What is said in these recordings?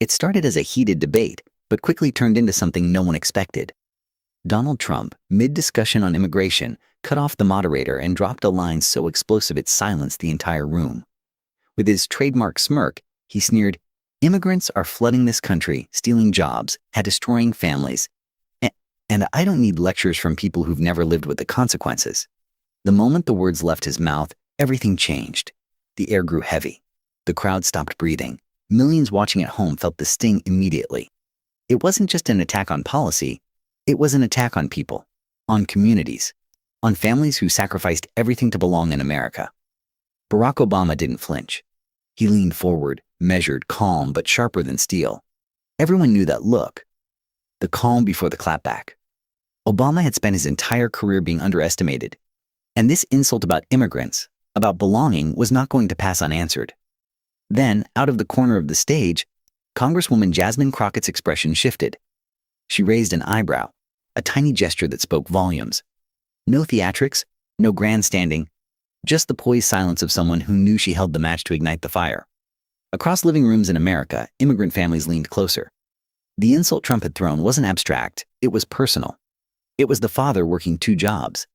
It started as a heated debate, but quickly turned into something no one expected. Donald Trump, mid-discussion on immigration, cut off the moderator and dropped a line so explosive it silenced the entire room. With his trademark smirk, he sneered, "Immigrants are flooding this country, stealing jobs, and destroying families. And I don't need lectures from people who've never lived with the consequences." The moment the words left his mouth, everything changed. The air grew heavy. The crowd stopped breathing. Millions watching at home felt the sting immediately. It wasn't just an attack on policy. It was an attack on people, on communities, on families who sacrificed everything to belong in America. Barack Obama didn't flinch. He leaned forward, measured, calm, but sharper than steel. Everyone knew that look. The calm before the clapback. Obama had spent his entire career being underestimated. And this insult about immigrants, about belonging, was not going to pass unanswered. Then, out of the corner of the stage, Congresswoman Jasmine Crockett's expression shifted. She raised an eyebrow, a tiny gesture that spoke volumes. No theatrics, no grandstanding, just the poised silence of someone who knew she held the match to ignite the fire. Across living rooms in America, immigrant families leaned closer. The insult Trump had thrown wasn't abstract, it was personal. It was the father working 2 jobs,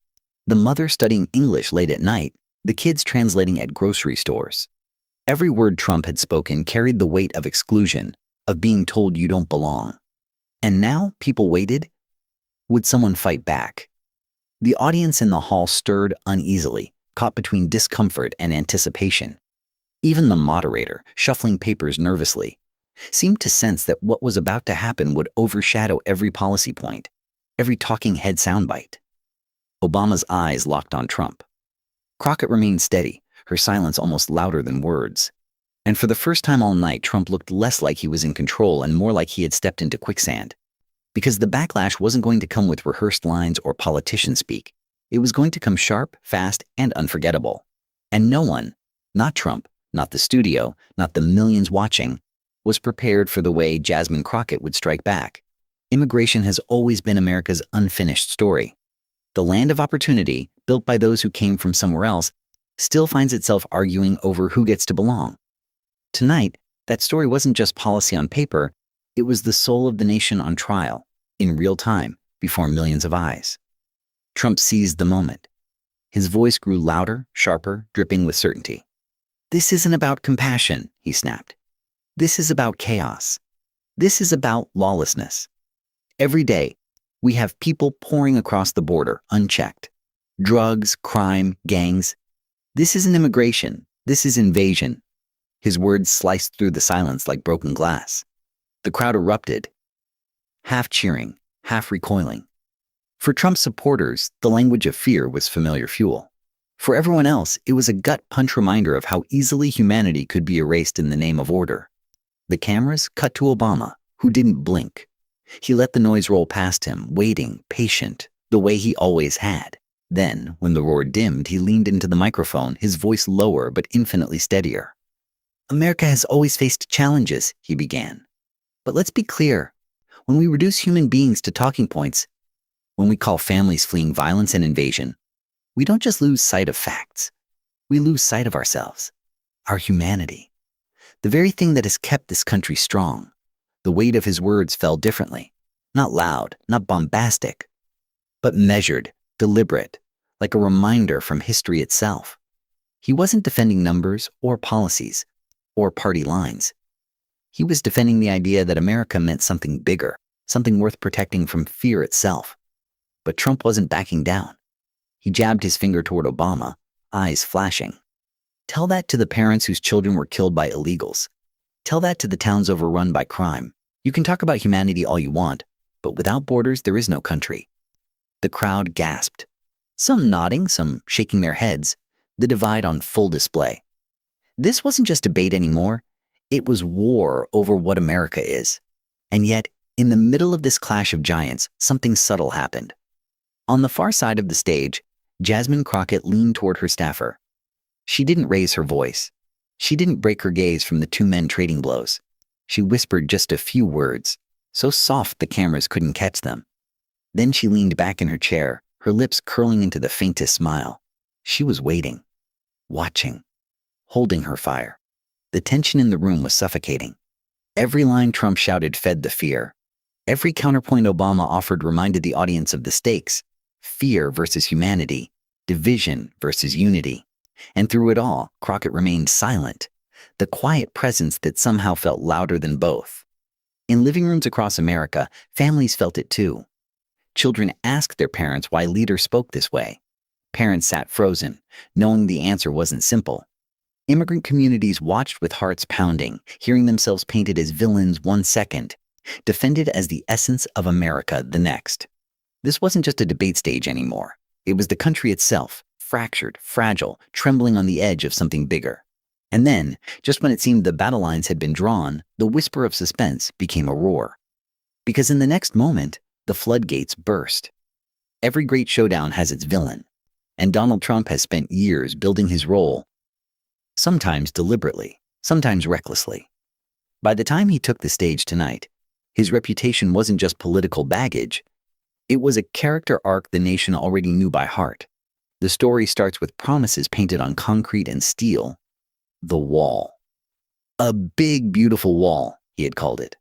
the mother studying English late at night, the kids translating at grocery stores. Every word Trump had spoken carried the weight of exclusion, of being told you don't belong. And now people waited. Would someone fight back? The audience in the hall stirred uneasily, caught between discomfort and anticipation. Even the moderator, shuffling papers nervously, seemed to sense that what was about to happen would overshadow every policy point, every talking head soundbite. Obama's eyes locked on Trump. Crockett remained steady, her silence almost louder than words. And for the first time all night, Trump looked less like he was in control and more like he had stepped into quicksand. Because the backlash wasn't going to come with rehearsed lines or politician speak. It was going to come sharp, fast, and unforgettable. And no one, not Trump, not the studio, not the millions watching, was prepared for the way Jasmine Crockett would strike back. Immigration has always been America's unfinished story. The land of opportunity, built by those who came from somewhere else, still finds itself arguing over who gets to belong. Tonight, that story wasn't just policy on paper, it was the soul of the nation on trial, in real time, before millions of eyes. Trump seized the moment. His voice grew louder, sharper, dripping with certainty. "This isn't about compassion," he snapped. "This is about chaos. This is about lawlessness. Every day, we have people pouring across the border, unchecked. Drugs, crime, gangs. This isn't immigration. This is invasion." His words sliced through the silence like broken glass. The crowd erupted, half cheering, half recoiling. For Trump's supporters, the language of fear was familiar fuel. For everyone else, it was a gut-punch reminder of how easily humanity could be erased in the name of order. The cameras cut to Obama, who didn't blink. He let the noise roll past him, waiting, patient, the way he always had. Then, when the roar dimmed, he leaned into the microphone, his voice lower but infinitely steadier. "America has always faced challenges," he began. "But let's be clear. When we reduce human beings to talking points, when we call families fleeing violence and invasion, we don't just lose sight of facts. We lose sight of ourselves, our humanity. The very thing that has kept this country strong." The weight of his words fell differently. Not loud, not bombastic, but measured, deliberate, like a reminder from history itself. He wasn't defending numbers or policies or party lines. He was defending the idea that America meant something bigger, something worth protecting from fear itself. But Trump wasn't backing down. He jabbed his finger toward Obama, eyes flashing. "Tell that to the parents whose children were killed by illegals. Tell that to the towns overrun by crime. You can talk about humanity all you want, but without borders, there is no country." The crowd gasped. Some nodding, some shaking their heads, the divide on full display. This wasn't just debate anymore. It was war over what America is. And yet, in the middle of this clash of giants, something subtle happened. On the far side of the stage, Jasmine Crockett leaned toward her staffer. She didn't raise her voice. She didn't break her gaze from the 2 men trading blows. She whispered just a few words, so soft the cameras couldn't catch them. Then she leaned back in her chair, her lips curling into the faintest smile. She was waiting, watching, holding her fire. The tension in the room was suffocating. Every line Trump shouted fed the fear. Every counterpoint Obama offered reminded the audience of the stakes: fear versus humanity, division versus unity. And through it all, Crockett remained silent, the quiet presence that somehow felt louder than both. In living rooms across America, families felt it too. Children asked their parents why leaders spoke this way. Parents sat frozen, knowing the answer wasn't simple. Immigrant communities watched with hearts pounding, hearing themselves painted as villains one second, defended as the essence of America the next. This wasn't just a debate stage anymore. It was the country itself, fractured, fragile, trembling on the edge of something bigger. And then, just when it seemed the battle lines had been drawn, the whisper of suspense became a roar. Because in the next moment, the floodgates burst. Every great showdown has its villain, and Donald Trump has spent years building his role, sometimes deliberately, sometimes recklessly. By the time he took the stage tonight, his reputation wasn't just political baggage. It was a character arc the nation already knew by heart. The story starts with promises painted on concrete and steel. The wall. A big, beautiful wall, he had called it.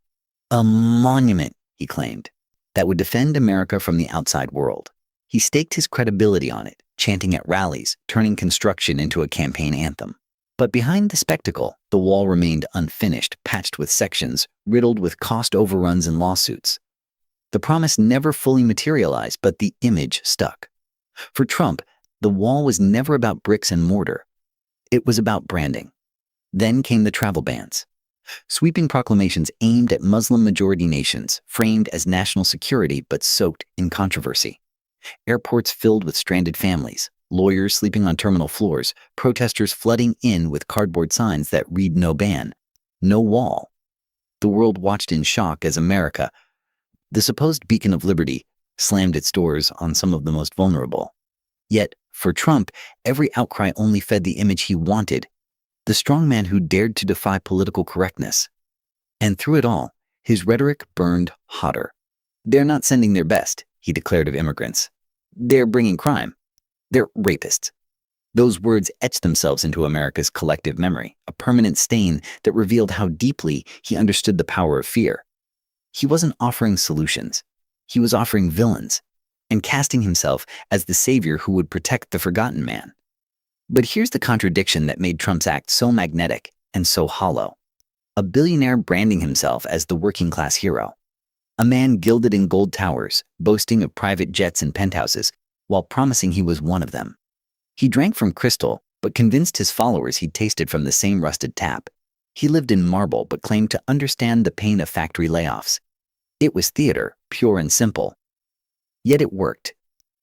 A monument, he claimed, that would defend America from the outside world. He staked his credibility on it, chanting at rallies, turning construction into a campaign anthem. But behind the spectacle, the wall remained unfinished, patched with sections, riddled with cost overruns and lawsuits. The promise never fully materialized, but the image stuck. For Trump, the wall was never about bricks and mortar. It was about branding. Then came the travel bans. Sweeping proclamations aimed at Muslim-majority nations, framed as national security but soaked in controversy. Airports filled with stranded families, lawyers sleeping on terminal floors, protesters flooding in with cardboard signs that read "No ban, no wall." The world watched in shock as America, the supposed beacon of liberty, slammed its doors on some of the most vulnerable. Yet, for Trump, every outcry only fed the image he wanted: the strongman who dared to defy political correctness. And through it all, his rhetoric burned hotter. "They're not sending their best," he declared of immigrants. "They're bringing crime. They're rapists." Those words etched themselves into America's collective memory, a permanent stain that revealed how deeply he understood the power of fear. He wasn't offering solutions. He was offering villains, and casting himself as the savior who would protect the forgotten man. But here's the contradiction that made Trump's act so magnetic and so hollow. A billionaire branding himself as the working-class hero. A man gilded in gold towers, boasting of private jets and penthouses, while promising he was one of them. He drank from crystal, but convinced his followers he'd tasted from the same rusted tap. He lived in marble, but claimed to understand the pain of factory layoffs. It was theater, pure and simple. Yet it worked,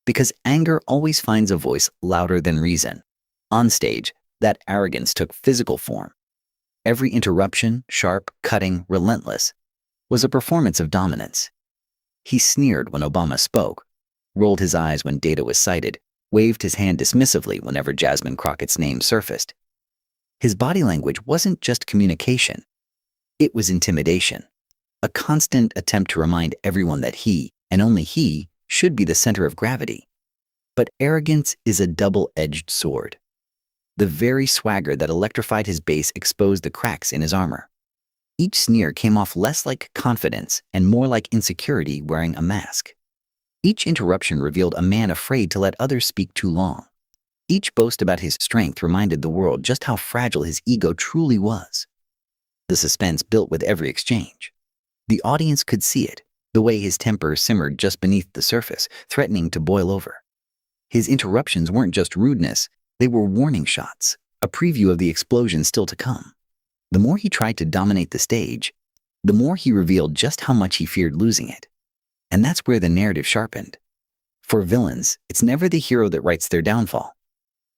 because anger always finds a voice louder than reason. On stage, that arrogance took physical form. Every interruption, sharp, cutting, relentless, was a performance of dominance. He sneered when Obama spoke, rolled his eyes when data was cited, waved his hand dismissively whenever Jasmine Crockett's name surfaced. His body language wasn't just communication. It was intimidation, a constant attempt to remind everyone that he, and only he, should be the center of gravity. But arrogance is a double-edged sword. The very swagger that electrified his base exposed the cracks in his armor. Each sneer came off less like confidence and more like insecurity wearing a mask. Each interruption revealed a man afraid to let others speak too long. Each boast about his strength reminded the world just how fragile his ego truly was. The suspense built with every exchange. The audience could see it, the way his temper simmered just beneath the surface, threatening to boil over. His interruptions weren't just rudeness, they were warning shots, a preview of the explosion still to come. The more he tried to dominate the stage, the more he revealed just how much he feared losing it. And that's where the narrative sharpened. For villains, it's never the hero that writes their downfall.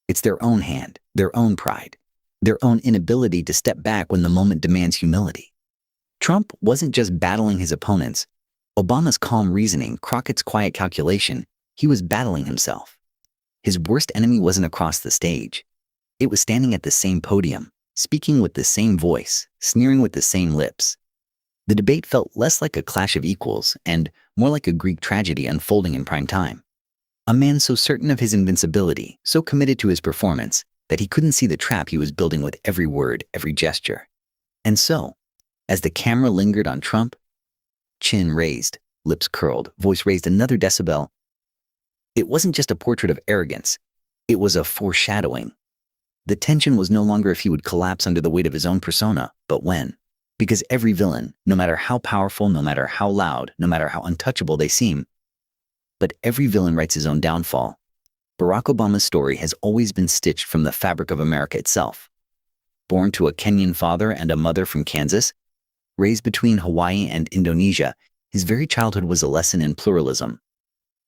It's their own hand, their own pride, their own inability to step back when the moment demands humility. Trump wasn't just battling his opponents. Obama's calm reasoning, Crockett's quiet calculation, he was battling himself. His worst enemy wasn't across the stage. It was standing at the same podium, speaking with the same voice, sneering with the same lips. The debate felt less like a clash of equals and more like a Greek tragedy unfolding in prime time. A man so certain of his invincibility, so committed to his performance, that he couldn't see the trap he was building with every word, every gesture. And so, As the camera lingered on Trump, chin raised, lips curled, voice raised another decibel, it wasn't just a portrait of arrogance. It was a foreshadowing. The tension was no longer if he would collapse under the weight of his own persona, but when. Because every villain, no matter how powerful, no matter how loud, no matter how untouchable they seem, but every villain writes his own downfall. Barack Obama's story has always been stitched from the fabric of America itself. Born to a Kenyan father and a mother from Kansas, raised between Hawaii and Indonesia, his very childhood was a lesson in pluralism.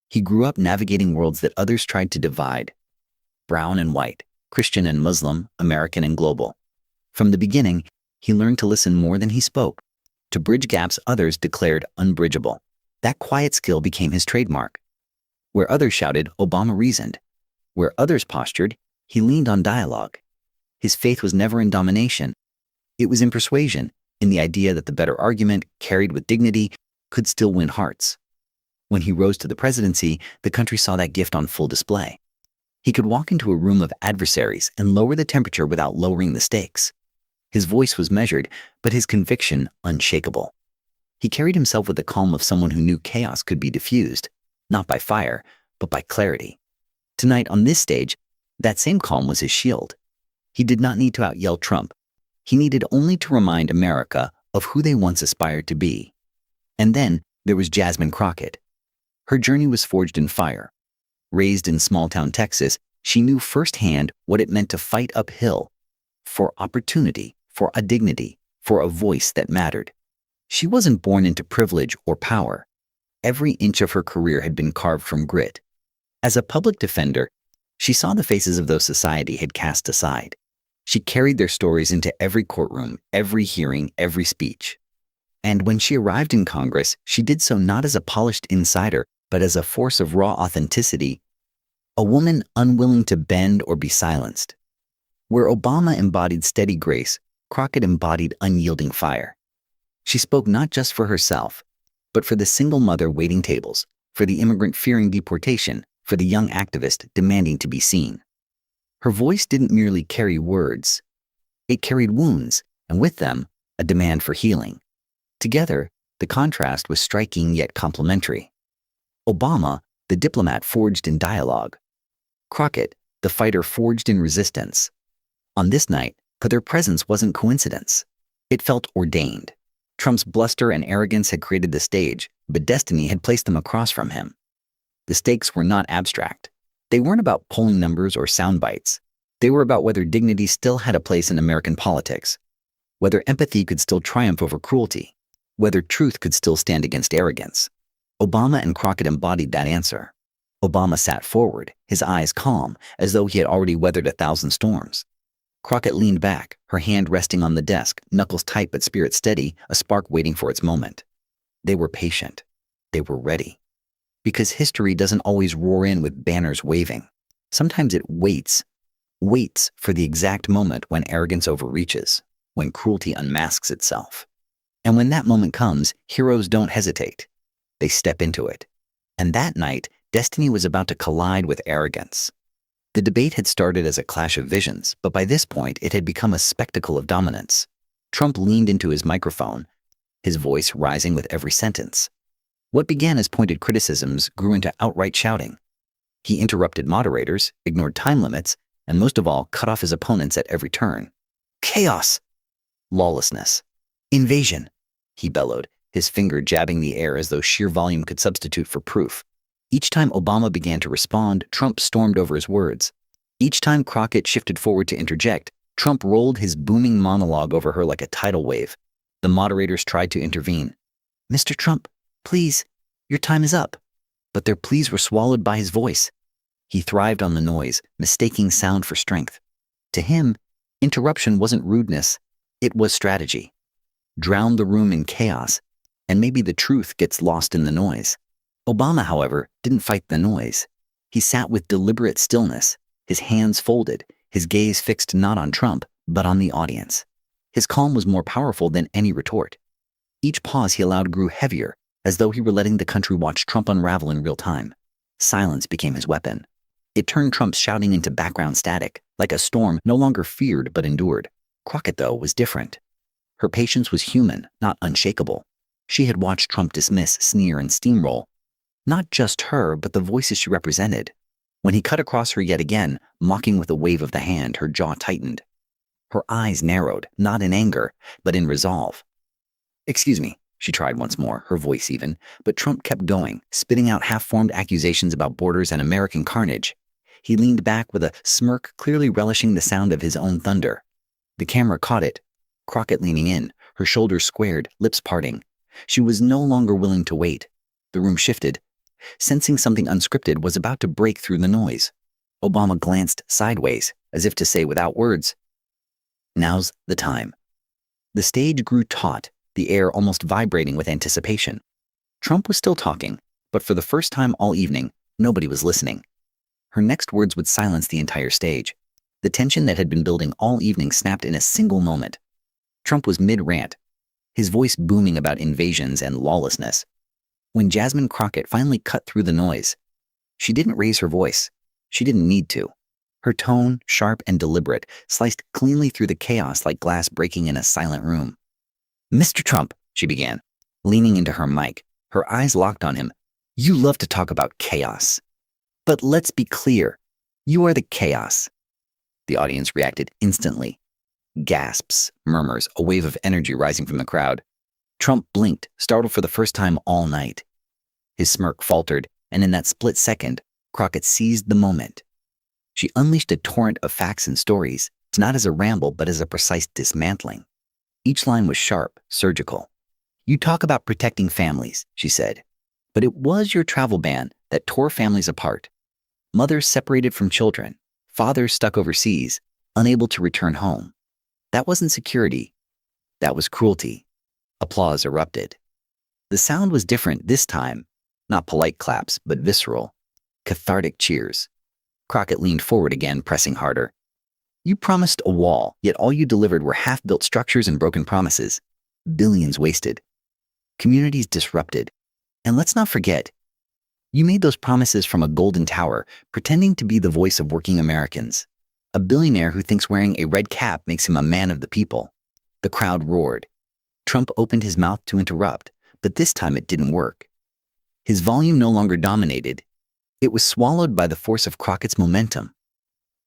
He grew up navigating worlds that others tried to divide. Brown and white, Christian and Muslim, American and global. From the beginning, he learned to listen more than he spoke, to bridge gaps others declared unbridgeable. That quiet skill became his trademark. Where others shouted, Obama reasoned. Where others postured, he leaned on dialogue. His faith was never in domination. It was in persuasion, in the idea that the better argument, carried with dignity, could still win hearts. When he rose to the presidency, the country saw that gift on full display. He could walk into a room of adversaries and lower the temperature without lowering the stakes. His voice was measured, but his conviction unshakable. He carried himself with the calm of someone who knew chaos could be diffused, not by fire, but by clarity. Tonight, on this stage, that same calm was his shield. He did not need to out-yell Trump. He needed only to remind America of who they once aspired to be. And then there was Jasmine Crockett. Her journey was forged in fire. Raised in small-town Texas, she knew firsthand what it meant to fight uphill for opportunity, for a dignity, for a voice that mattered. She wasn't born into privilege or power. Every inch of her career had been carved from grit. As a public defender, she saw the faces of those society had cast aside. She carried their stories into every courtroom, every hearing, every speech. And when she arrived in Congress, she did so not as a polished insider, but as a force of raw authenticity, a woman unwilling to bend or be silenced. Where Obama embodied steady grace, Crockett embodied unyielding fire. She spoke not just for herself, but for the single mother waiting tables, for the immigrant fearing deportation, for the young activist demanding to be seen. Her voice didn't merely carry words. It carried wounds, and with them, a demand for healing. Together, the contrast was striking yet complementary. Obama, the diplomat forged in dialogue. Crockett, the fighter forged in resistance. On this night, their presence wasn't coincidence. It felt ordained. Trump's bluster and arrogance had created the stage, but destiny had placed them across from him. The stakes were not abstract. They weren't about polling numbers or sound bites. They were about whether dignity still had a place in American politics, whether empathy could still triumph over cruelty, whether truth could still stand against arrogance. Obama and Crockett embodied that answer. Obama sat forward, his eyes calm, as though he had already weathered 1,000 storms. Crockett leaned back, her hand resting on the desk, knuckles tight but spirit steady, a spark waiting for its moment. They were patient. They were ready. Because history doesn't always roar in with banners waving. Sometimes it waits for the exact moment when arrogance overreaches, when cruelty unmasks itself. And when that moment comes, heroes don't hesitate. They step into it. And that night, destiny was about to collide with arrogance. The debate had started as a clash of visions, but by this point, it had become a spectacle of dominance. Trump leaned into his microphone, his voice rising with every sentence. What began as pointed criticisms grew into outright shouting. He interrupted moderators, ignored time limits, and most of all, cut off his opponents at every turn. Chaos! Lawlessness! Invasion! He bellowed, his finger jabbing the air as though sheer volume could substitute for proof. Each time Obama began to respond, Trump stormed over his words. Each time Crockett shifted forward to interject, Trump rolled his booming monologue over her like a tidal wave. The moderators tried to intervene. Mr. Trump, please, your time is up. But their pleas were swallowed by his voice. He thrived on the noise, mistaking sound for strength. To him, interruption wasn't rudeness, it was strategy. Drown the room in chaos, and maybe the truth gets lost in the noise. Obama, however, didn't fight the noise. He sat with deliberate stillness, his hands folded, his gaze fixed not on Trump, but on the audience. His calm was more powerful than any retort. Each pause he allowed grew heavier, as though he were letting the country watch Trump unravel in real time. Silence became his weapon. It turned Trump's shouting into background static, like a storm no longer feared but endured. Crockett, though, was different. Her patience was human, not unshakable. She had watched Trump dismiss, sneer, and steamroll. Not just her, but the voices she represented. When he cut across her yet again, mocking with a wave of the hand, her jaw tightened. Her eyes narrowed, not in anger, but in resolve. "Excuse me," she tried once more, her voice even, but Trump kept going, spitting out half-formed accusations about borders and American carnage. He leaned back with a smirk, clearly relishing the sound of his own thunder. The camera caught it. Crockett leaning in, her shoulders squared, lips parting. She was no longer willing to wait. The room shifted. Sensing something unscripted was about to break through the noise. Obama glanced sideways, as if to say without words, "Now's the time." The stage grew taut, the air almost vibrating with anticipation. Trump was still talking, but for the first time all evening, nobody was listening. Her next words would silence the entire stage. The tension that had been building all evening snapped in a single moment. Trump was mid-rant, his voice booming about invasions and lawlessness. When Jasmine Crockett finally cut through the noise, she didn't raise her voice. She didn't need to. Her tone, sharp and deliberate, sliced cleanly through the chaos like glass breaking in a silent room. "Mr. Trump," she began, leaning into her mic, her eyes locked on him, "you love to talk about chaos. But let's be clear, you are the chaos." The audience reacted instantly. Gasps, murmurs, a wave of energy rising from the crowd. Trump blinked, startled for the first time all night. His smirk faltered, and in that split second, Crockett seized the moment. She unleashed a torrent of facts and stories, not as a ramble but as a precise dismantling. Each line was sharp, surgical. "You talk about protecting families," she said, "but it was your travel ban that tore families apart. Mothers separated from children, fathers stuck overseas, unable to return home. That wasn't security. That was cruelty." Applause erupted. The sound was different this time, not polite claps, but visceral, cathartic cheers. Crockett leaned forward again, pressing harder. "You promised a wall, yet all you delivered were half-built structures and broken promises. Billions wasted. Communities disrupted. And let's not forget, you made those promises from a golden tower, pretending to be the voice of working Americans. A billionaire who thinks wearing a red cap makes him a man of the people." The crowd roared. Trump opened his mouth to interrupt, but this time it didn't work. His volume no longer dominated. It was swallowed by the force of Crockett's momentum.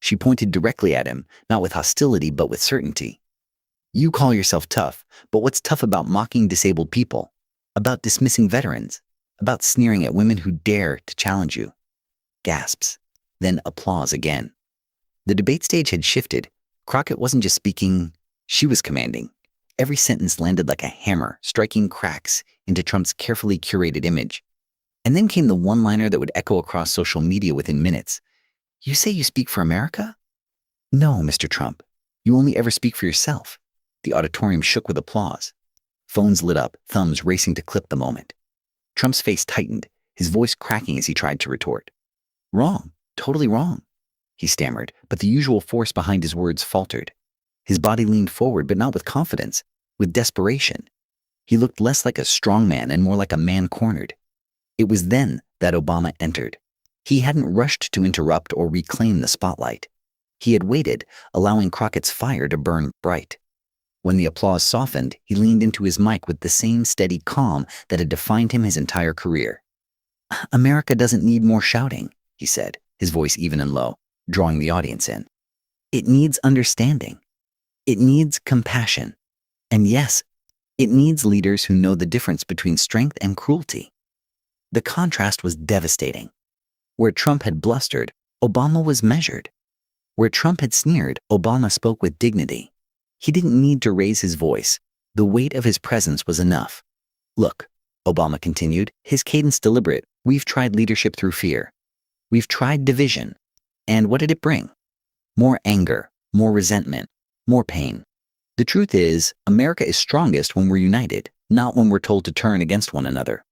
She pointed directly at him, not with hostility but with certainty. "You call yourself tough, but what's tough about mocking disabled people? About dismissing veterans? About sneering at women who dare to challenge you?" Gasps. Then applause again. The debate stage had shifted. Crockett wasn't just speaking, she was commanding. Every sentence landed like a hammer, striking cracks into Trump's carefully curated image. And then came the one-liner that would echo across social media within minutes. "You say you speak for America?" "No, Mr. Trump. You only ever speak for yourself." The auditorium shook with applause. Phones lit up, thumbs racing to clip the moment. Trump's face tightened, his voice cracking as he tried to retort. "Wrong. Totally wrong," he stammered, but the usual force behind his words faltered. His body leaned forward, but not with confidence, with desperation. He looked less like a strong man and more like a man cornered. It was then that Obama entered. He hadn't rushed to interrupt or reclaim the spotlight. He had waited, allowing Crockett's fire to burn bright. When the applause softened, he leaned into his mic with the same steady calm that had defined him his entire career. "America doesn't need more shouting," he said, his voice even and low, drawing the audience in. "It needs understanding. It needs compassion. And yes, it needs leaders who know the difference between strength and cruelty." The contrast was devastating. Where Trump had blustered, Obama was measured. Where Trump had sneered, Obama spoke with dignity. He didn't need to raise his voice. The weight of his presence was enough. "Look," Obama continued, his cadence deliberate, "we've tried leadership through fear. We've tried division. And what did it bring? More anger, more resentment, more pain. The truth is, America is strongest when we're united, not when we're told to turn against one another."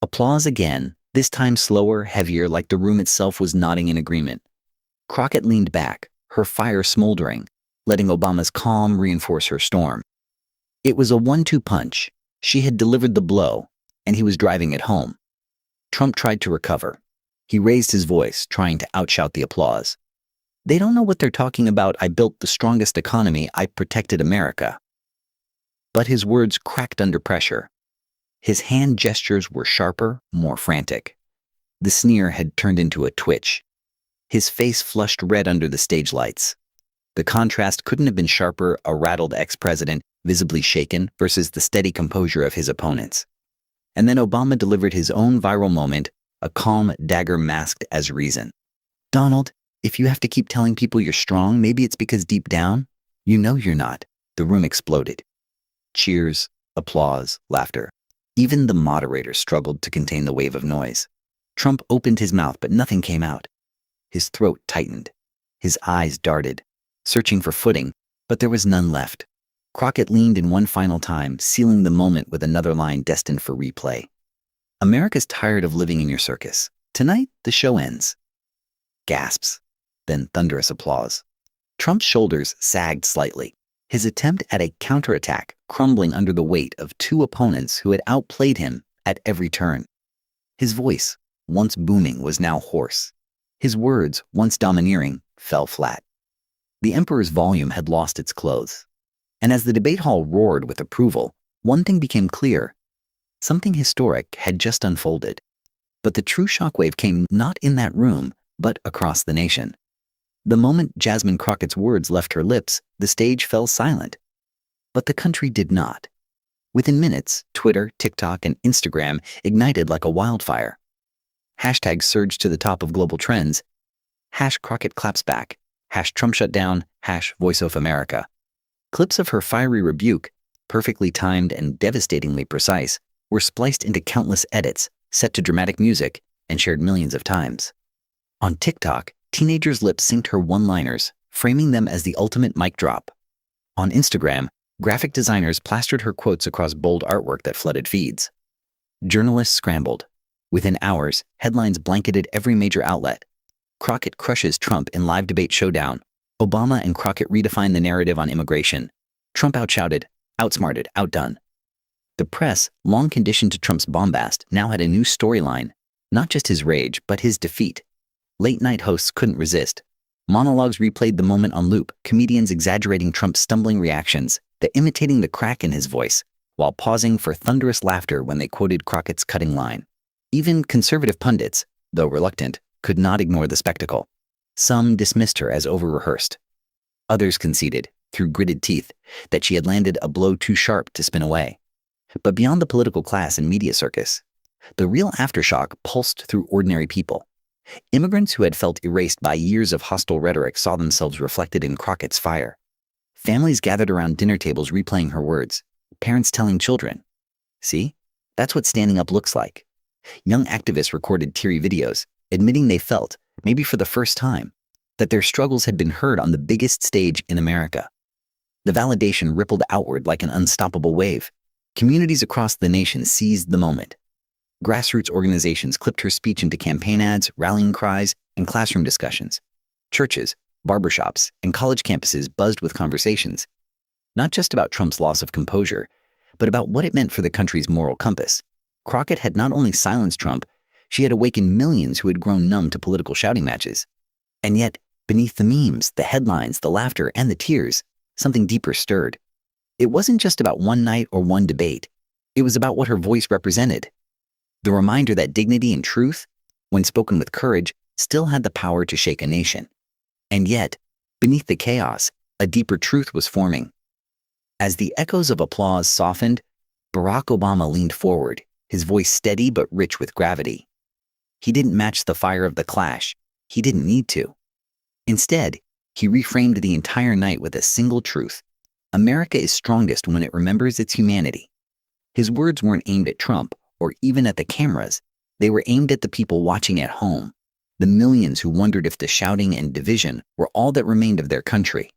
Applause again, this time slower, heavier, like the room itself was nodding in agreement. Crockett leaned back, her fire smoldering, letting Obama's calm reinforce her storm. It was a 1-2 punch. She had delivered the blow, and he was driving it home. Trump tried to recover. He raised his voice, trying to outshout the applause. "They don't know what they're talking about. I built the strongest economy. I protected America." but his words cracked under pressure. His hand gestures were sharper, more frantic. The sneer had turned into a twitch. His face flushed red under the stage lights. The contrast couldn't have been sharper, a rattled ex-president, visibly shaken, versus the steady composure of his opponents. And then Obama delivered his own viral moment, a calm dagger masked as reason. "Donald, if you have to keep telling people you're strong, maybe it's because deep down, you know you're not." The room exploded. Cheers, applause, laughter. Even the moderator struggled to contain the wave of noise. Trump opened his mouth, but nothing came out. His throat tightened. His eyes darted, searching for footing, but there was none left. Crockett leaned in one final time, sealing the moment with another line destined for replay. "America's tired of living in your circus. Tonight, the show ends." Gasps, then thunderous applause. Trump's shoulders sagged slightly, his attempt at a counterattack crumbling under the weight of two opponents who had outplayed him at every turn. His voice, once booming, was now hoarse. His words, once domineering, fell flat. The emperor's volume had lost its clothes. And as the debate hall roared with approval, one thing became clear. Something historic had just unfolded. But the true shockwave came not in that room, but across the nation. The moment Jasmine Crockett's words left her lips, the stage fell silent. But the country did not. Within minutes, Twitter, TikTok, and Instagram ignited like a wildfire. Hashtags surged to the top of global trends. #Crockett claps back, #Trump shut down, #Voice of America. Clips of her fiery rebuke, perfectly timed and devastatingly precise, were spliced into countless edits, set to dramatic music, and shared millions of times. On TikTok, teenagers lip-synced her one-liners, framing them as the ultimate mic drop. On Instagram, graphic designers plastered her quotes across bold artwork that flooded feeds. Journalists scrambled. Within hours, headlines blanketed every major outlet. Crockett crushes Trump in live debate showdown. Obama and Crockett redefine the narrative on immigration. Trump outshouted, outsmarted, outdone. The press, long conditioned to Trump's bombast, now had a new storyline, not just his rage, but his defeat. Late-night hosts couldn't resist. Monologues replayed the moment on loop, comedians exaggerating Trump's stumbling reactions, imitating the crack in his voice, while pausing for thunderous laughter when they quoted Crockett's cutting line. Even conservative pundits, though reluctant, could not ignore the spectacle. Some dismissed her as over-rehearsed. Others conceded, through gritted teeth, that she had landed a blow too sharp to spin away. But beyond the political class and media circus, the real aftershock pulsed through ordinary people. Immigrants who had felt erased by years of hostile rhetoric saw themselves reflected in Crockett's fire. Families gathered around dinner tables replaying her words, parents telling children, "See, that's what standing up looks like." Young activists recorded teary videos, admitting they felt, maybe for the first time, that their struggles had been heard on the biggest stage in America. The validation rippled outward like an unstoppable wave. Communities across the nation seized the moment. Grassroots organizations clipped her speech into campaign ads, rallying cries, and classroom discussions. Churches, barbershops, and college campuses buzzed with conversations, not just about Trump's loss of composure, but about what it meant for the country's moral compass. Crockett had not only silenced Trump, she had awakened millions who had grown numb to political shouting matches. And yet, beneath the memes, the headlines, the laughter, and the tears, something deeper stirred. It wasn't just about one night or one debate. It was about what her voice represented. The reminder that dignity and truth, when spoken with courage, still had the power to shake a nation. And yet, beneath the chaos, a deeper truth was forming. As the echoes of applause softened, Barack Obama leaned forward, his voice steady but rich with gravity. He didn't match the fire of the clash. He didn't need to. Instead, he reframed the entire night with a single truth. America is strongest when it remembers its humanity. His words weren't aimed at Trump or even at the cameras. They were aimed at the people watching at home, the millions who wondered if the shouting and division were all that remained of their country.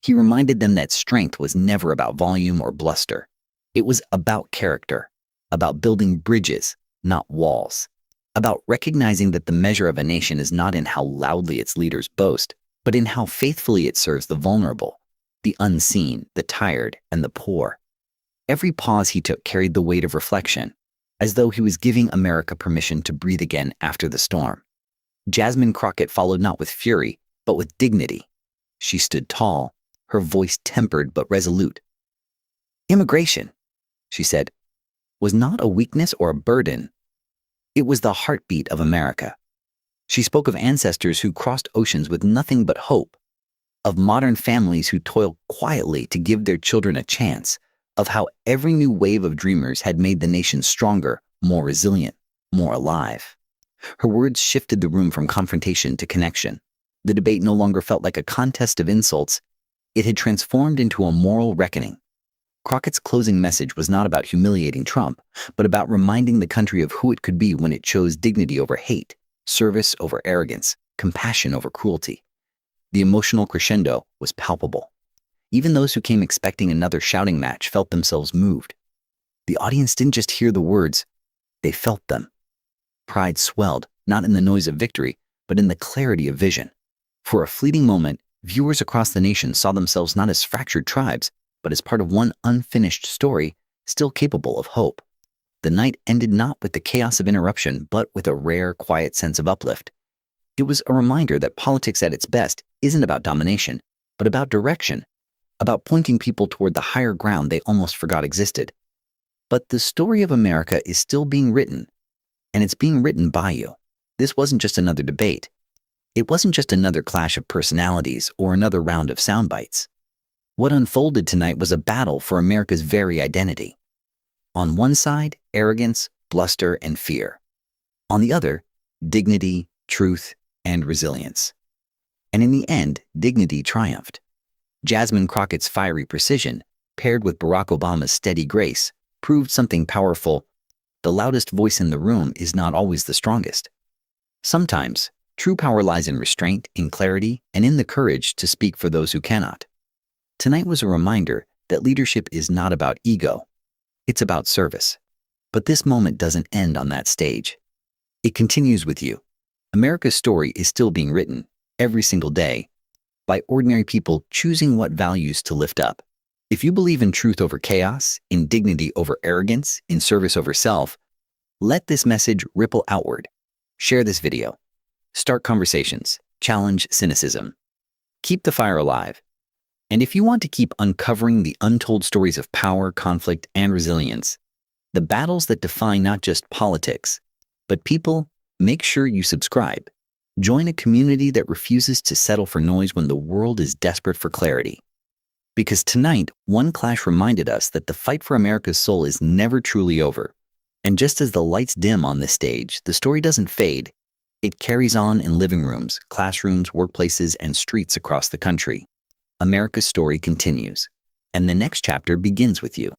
He reminded them that strength was never about volume or bluster. It was about character, about building bridges, not walls, about recognizing that the measure of a nation is not in how loudly its leaders boast, but in how faithfully it serves the vulnerable, the unseen, the tired, and the poor. Every pause he took carried the weight of reflection, as though he was giving America permission to breathe again after the storm. Jasmine Crockett followed not with fury, but with dignity. She stood tall, her voice tempered but resolute. Immigration, she said, was not a weakness or a burden. It was the heartbeat of America. She spoke of ancestors who crossed oceans with nothing but hope, of modern families who toil quietly to give their children a chance, of how every new wave of dreamers had made the nation stronger, more resilient, more alive. Her words shifted the room from confrontation to connection. The debate no longer felt like a contest of insults. It had transformed into a moral reckoning. Crockett's closing message was not about humiliating Trump, but about reminding the country of who it could be when it chose dignity over hate, service over arrogance, compassion over cruelty. The emotional crescendo was palpable. Even those who came expecting another shouting match felt themselves moved. The audience didn't just hear the words, they felt them. Pride swelled, not in the noise of victory, but in the clarity of vision. For a fleeting moment, viewers across the nation saw themselves not as fractured tribes, but as part of one unfinished story, still capable of hope. The night ended not with the chaos of interruption, but with a rare, quiet sense of uplift. It was a reminder that politics at its best isn't about domination, but about direction, about pointing people toward the higher ground they almost forgot existed. But the story of America is still being written, and it's being written by you. This wasn't just another debate. It wasn't just another clash of personalities or another round of sound bites. What unfolded tonight was a battle for America's very identity. On one side, arrogance, bluster, and fear. On the other, dignity, truth, and resilience. And in the end, dignity triumphed. Jasmine Crockett's fiery precision, paired with Barack Obama's steady grace, proved something powerful. The loudest voice in the room is not always the strongest. Sometimes, true power lies in restraint, in clarity, and in the courage to speak for those who cannot. Tonight was a reminder that leadership is not about ego. It's about service. But this moment doesn't end on that stage. It continues with you. America's story is still being written, every single day, by ordinary people choosing what values to lift up. If you believe in truth over chaos, in dignity over arrogance, in service over self, let this message ripple outward. Share this video. Start conversations. Challenge cynicism. Keep the fire alive. And if you want to keep uncovering the untold stories of power, conflict, and resilience, the battles that define not just politics, but people, make sure you subscribe. Join a community that refuses to settle for noise when the world is desperate for clarity. Because tonight, one clash reminded us that the fight for America's soul is never truly over. And just as the lights dim on this stage, the story doesn't fade. It carries on in living rooms, classrooms, workplaces, and streets across the country. America's story continues, and the next chapter begins with you.